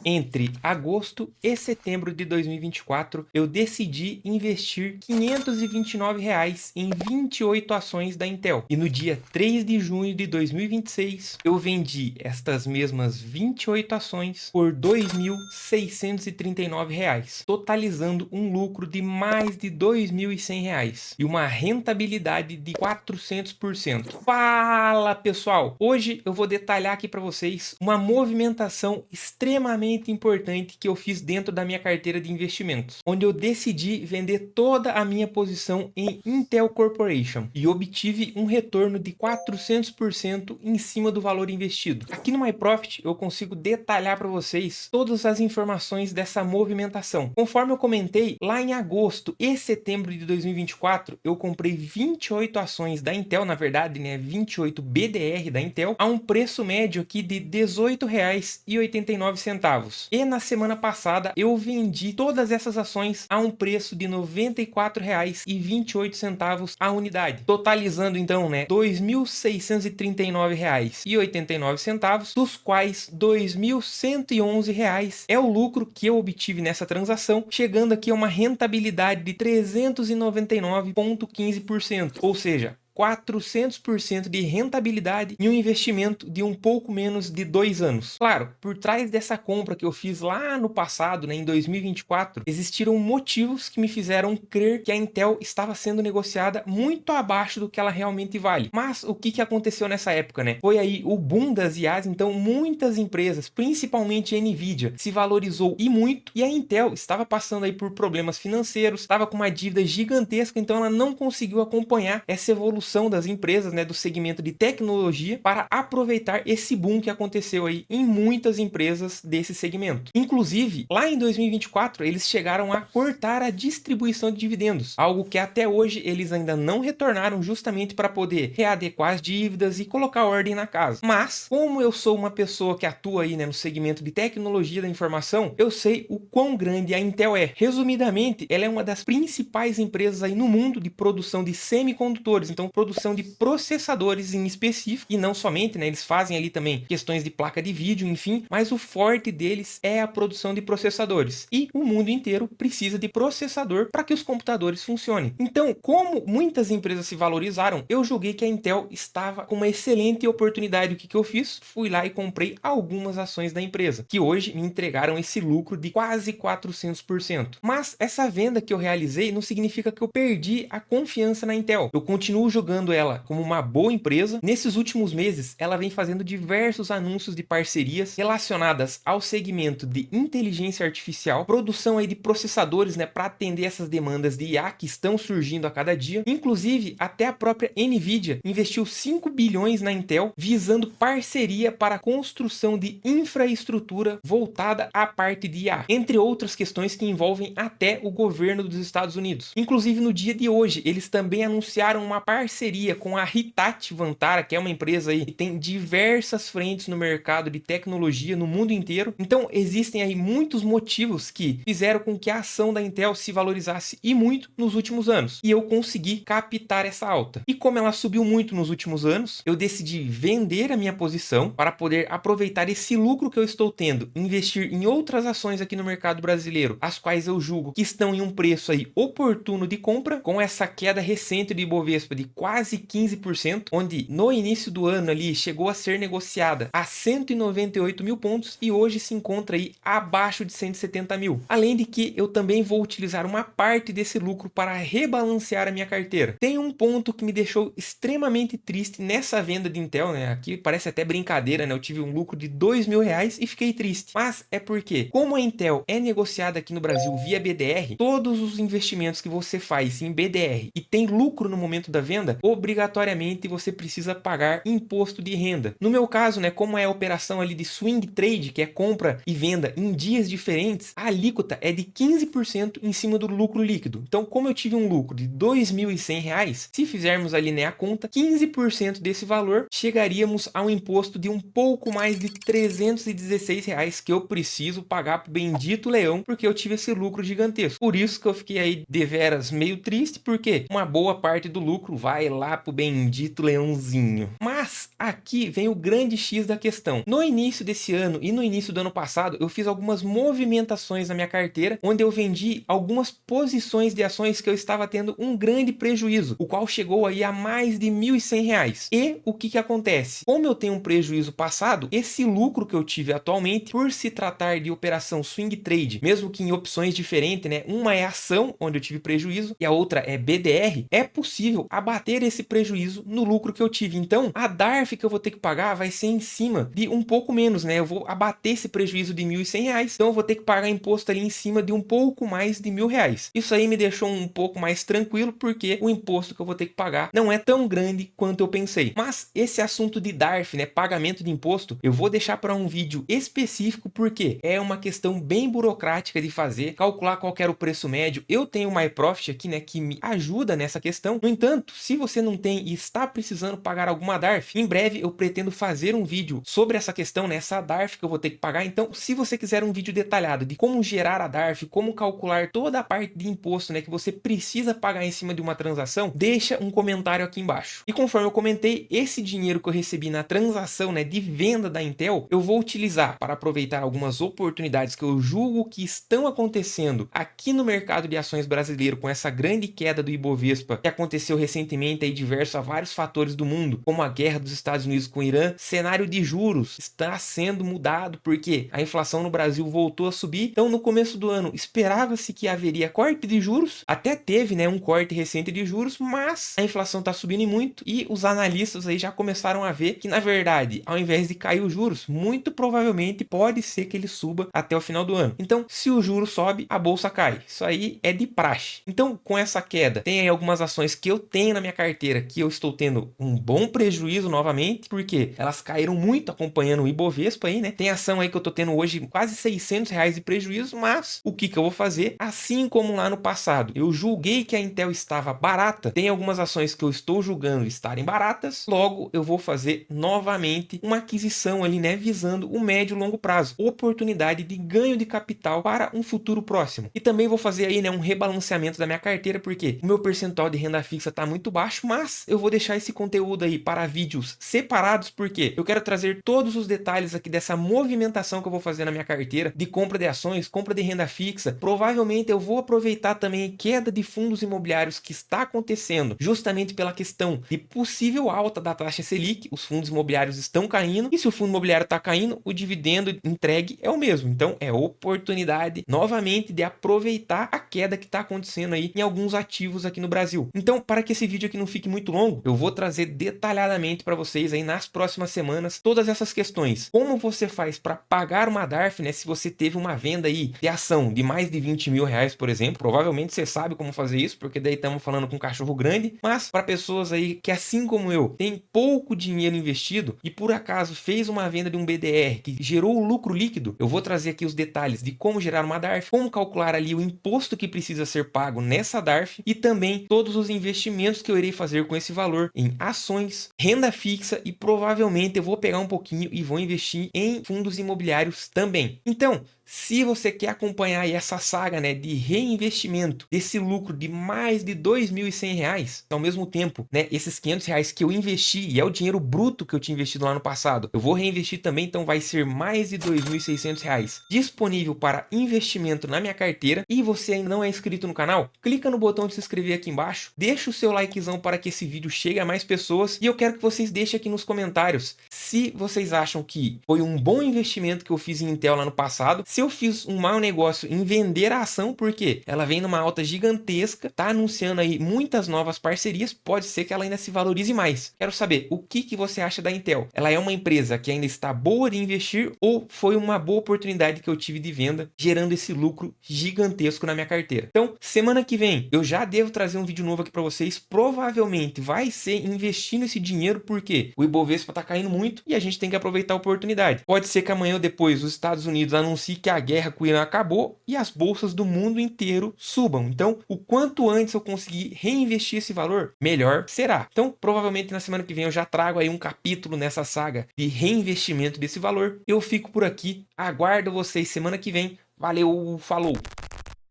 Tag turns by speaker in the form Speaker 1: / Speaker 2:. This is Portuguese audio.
Speaker 1: Entre agosto e setembro de 2024, eu decidi investir R$ 529 em 28 ações da Intel. E no dia 3 de junho de 2026, eu vendi estas mesmas 28 ações por R$ 2.639, totalizando um lucro de mais de R$ 2.100 e uma rentabilidade de 400%. Fala, pessoal! Hoje eu vou detalhar aqui para vocês uma movimentação extremamente importante que eu fiz dentro da minha carteira de investimentos, onde eu decidi vender toda a minha posição em Intel Corporation e obtive um retorno de 400% em cima do valor investido. Aqui no MyProfit eu consigo detalhar para vocês todas as informações dessa movimentação. Conforme eu comentei, lá em agosto e setembro de 2024, eu comprei 28 ações da Intel, na verdade, né, 28 BDR da Intel, a um preço médio aqui de R$ 18,89. E na semana passada eu vendi todas essas ações a um preço de R$ 94,28 a unidade, totalizando então, né, R$ 2.639,89, dos quais R$ 2.111 é o lucro que eu obtive nessa transação, chegando aqui a uma rentabilidade de 399,15%, ou seja, 400% de rentabilidade em um investimento de um pouco menos de 2 anos. Claro, por trás dessa compra que eu fiz lá no passado, né, em 2024, existiram motivos que me fizeram crer que a Intel estava sendo negociada muito abaixo do que ela realmente vale. Mas o que aconteceu nessa época, né? Foi aí o boom das IAs, então muitas empresas, principalmente a Nvidia, se valorizou e muito, e a Intel estava passando aí por problemas financeiros, estava com uma dívida gigantesca, então ela não conseguiu acompanhar essa evolução das empresas, né, do segmento de tecnologia para aproveitar esse boom que aconteceu aí em muitas empresas desse segmento. Inclusive, lá em 2024, eles chegaram a cortar a distribuição de dividendos, algo que até hoje eles ainda não retornaram, justamente para poder readequar as dívidas e colocar ordem na casa. Mas, como eu sou uma pessoa que atua aí, né, no segmento de tecnologia da informação, eu sei o quão grande a Intel é. Resumidamente, ela é uma das principais empresas aí no mundo de produção de semicondutores, então produção de processadores em específico, e não somente, né, eles fazem ali também questões de placa de vídeo, enfim, mas o forte deles é a produção de processadores, e o mundo inteiro precisa de processador para que os computadores funcionem. Então, como muitas empresas se valorizaram, eu julguei que a Intel estava com uma excelente oportunidade. O que eu fiz? Fui lá e comprei algumas ações da empresa, que hoje me entregaram esse lucro de quase 400%. Mas essa venda que eu realizei não significa que eu perdi a confiança na Intel. Eu continuo jogando ela como uma boa empresa. Nesses últimos meses, ela vem fazendo diversos anúncios de parcerias relacionadas ao segmento de inteligência artificial, produção aí de processadores, né, para atender essas demandas de IA que estão surgindo a cada dia. Inclusive, até a própria Nvidia investiu 5 bilhões na Intel, visando parceria para a construção de infraestrutura voltada à parte de IA, entre outras questões que envolvem até o governo dos Estados Unidos. Inclusive, no dia de hoje, eles também anunciaram uma parceria com a Hitachi Vantara, que é uma empresa aí que tem diversas frentes no mercado de tecnologia no mundo inteiro. Então existem aí muitos motivos que fizeram com que a ação da Intel se valorizasse e muito nos últimos anos, e eu consegui captar essa alta. E como ela subiu muito nos últimos anos, eu decidi vender a minha posição para poder aproveitar esse lucro que eu estou tendo, investir em outras ações aqui no mercado brasileiro, as quais eu julgo que estão em um preço aí oportuno de compra, com essa queda recente de Ibovespa de quase 15%, onde no início do ano ali chegou a ser negociada a 198 mil pontos e hoje se encontra aí abaixo de 170 mil. Além de que eu também vou utilizar uma parte desse lucro para rebalancear a minha carteira. Tem um ponto que me deixou extremamente triste nessa venda de Intel, né? Aqui parece até brincadeira, né? Eu tive um lucro de R$ 2.000 e fiquei triste. Mas é porque, como a Intel é negociada aqui no Brasil via BDR, todos os investimentos que você faz em BDR e tem lucro no momento da venda, obrigatoriamente você precisa pagar imposto de renda. No meu caso, né, como é a operação ali de swing trade, que é compra e venda em dias diferentes, a alíquota é de 15% em cima do lucro líquido. Então, como eu tive um lucro de R$ 2.100, se fizermos ali, né, a conta, 15% desse valor, chegaríamos a um imposto de um pouco mais de R$ 316 que eu preciso pagar pro bendito leão, porque eu tive esse lucro gigantesco. Por isso que eu fiquei aí deveras meio triste, porque uma boa parte do lucro vai lá pro bendito leãozinho. Mas Mas aqui vem o grande X da questão. No início desse ano e no início do ano passado, eu fiz algumas movimentações na minha carteira, onde eu vendi algumas posições de ações que eu estava tendo um grande prejuízo, o qual chegou aí a mais de R$ 1.100. E o que acontece? Como eu tenho um prejuízo passado, esse lucro que eu tive atualmente, por se tratar de operação swing trade, mesmo que em opções diferentes, né? Uma é ação, onde eu tive prejuízo, e a outra é BDR, é possível abater esse prejuízo no lucro que eu tive. Então, a DARF que eu vou ter que pagar vai ser em cima de um pouco menos, né? Eu vou abater esse prejuízo de R$ 1.100, então eu vou ter que pagar imposto ali em cima de um pouco mais de R$ 1.000. Isso aí me deixou um pouco mais tranquilo, porque o imposto que eu vou ter que pagar não é tão grande quanto eu pensei. Mas esse assunto de DARF, né, pagamento de imposto, eu vou deixar para um vídeo específico, porque é uma questão bem burocrática de fazer, calcular qual era o preço médio. Eu tenho o MyProfit aqui, né, que me ajuda nessa questão. No entanto, se você não tem e está precisando pagar alguma DARF, em breve eu pretendo fazer um vídeo sobre essa questão, né, essa DARF que eu vou ter que pagar. Então, se você quiser um vídeo detalhado de como gerar a DARF, como calcular toda a parte de imposto, né, que você precisa pagar em cima de uma transação, deixa um comentário aqui embaixo. E conforme eu comentei, esse dinheiro que eu recebi na transação, né, de venda da Intel, eu vou utilizar para aproveitar algumas oportunidades que eu julgo que estão acontecendo aqui no mercado de ações brasileiro, com essa grande queda do Ibovespa que aconteceu recentemente aí, diverso a vários fatores do mundo, como a guerra dos Estados Unidos com o Irã. Cenário de juros está sendo mudado porque a inflação no Brasil voltou a subir. Então, no começo do ano, esperava-se que haveria corte de juros, até teve, né, um corte recente de juros, mas a inflação está subindo muito e os analistas aí já começaram a ver que, na verdade, ao invés de cair os juros, muito provavelmente pode ser que ele suba até o final do ano. Então, se o juro sobe, a bolsa cai. Isso aí é de praxe. Então, com essa queda, tem aí algumas ações que eu tenho na minha carteira que eu estou tendo um bom prejuízo novamente, porque elas caíram muito acompanhando o Ibovespa aí, né? Tem ação aí que eu tô tendo hoje quase R$ 600 de prejuízo, mas o que eu vou fazer? Assim como lá no passado, eu julguei que a Intel estava barata, tem algumas ações que eu estou julgando estarem baratas, logo eu vou fazer novamente uma aquisição ali, né? Visando o médio e longo prazo, oportunidade de ganho de capital para um futuro próximo. E também vou fazer aí, né, um rebalanceamento da minha carteira, porque o meu percentual de renda fixa está muito baixo, mas eu vou deixar esse conteúdo aí para vídeos separados, porque eu quero trazer todos os detalhes aqui dessa movimentação que eu vou fazer na minha carteira, de compra de ações, compra de renda fixa. Provavelmente eu vou aproveitar também a queda de fundos imobiliários que está acontecendo, justamente pela questão de possível alta da taxa Selic. Os fundos imobiliários estão caindo, e se o fundo imobiliário está caindo, o dividendo entregue é o mesmo. Então é oportunidade novamente de aproveitar a queda que está acontecendo aí em alguns ativos aqui no Brasil. Então, para que esse vídeo aqui não fique muito longo, eu vou trazer detalhadamente para vocês aí nas próximas semanas todas essas questões. Como você faz para pagar uma DARF, né? Se você teve uma venda aí de ação de mais de R$ 20.000, por exemplo, provavelmente você sabe como fazer isso, porque daí estamos falando com um cachorro grande. Mas para pessoas aí que, assim como eu, tem pouco dinheiro investido e por acaso fez uma venda de um BDR que gerou o lucro líquido, eu vou trazer aqui os detalhes de como gerar uma DARF, como calcular ali o imposto que precisa ser pago nessa DARF e também todos os investimentos que eu irei fazer com esse valor em ações, renda fixa, e provavelmente eu vou pegar um pouquinho e vou investir em fundos imobiliários também. Então, se você quer acompanhar aí essa saga, né, de reinvestimento desse lucro de mais de R$ 2.100, ao mesmo tempo, né, esses R$ 500 que eu investi, e é o dinheiro bruto que eu tinha investido lá no passado, eu vou reinvestir também, então vai ser mais de R$ 2.600 disponível para investimento na minha carteira. E você ainda não é inscrito no canal? Clica no botão de se inscrever aqui embaixo, deixa o seu likezão para que esse vídeo chegue a mais pessoas, e eu quero que vocês deixem aqui nos comentários se vocês acham que foi um bom investimento que eu fiz em Intel lá no passado, se eu fiz um mau negócio em vender a ação, porque ela vem numa alta gigantesca, tá anunciando aí muitas novas parcerias, pode ser que ela ainda se valorize mais. Quero saber o que você acha da Intel. Ela é uma empresa que ainda está boa de investir, ou foi uma boa oportunidade que eu tive de venda, gerando esse lucro gigantesco na minha carteira? Então, semana que vem eu já devo trazer um vídeo novo aqui para vocês. Provavelmente vai ser investindo esse dinheiro, porque o Ibovespa tá caindo muito e a gente tem que aproveitar a oportunidade. Pode ser que amanhã ou depois os Estados Unidos anunciem que a guerra com o Irã acabou e as bolsas do mundo inteiro subam. Então, o quanto antes eu conseguir reinvestir esse valor, melhor será. Então, provavelmente na semana que vem eu já trago aí um capítulo nessa saga de reinvestimento desse valor. Eu fico por aqui, aguardo vocês semana que vem. Valeu, falou!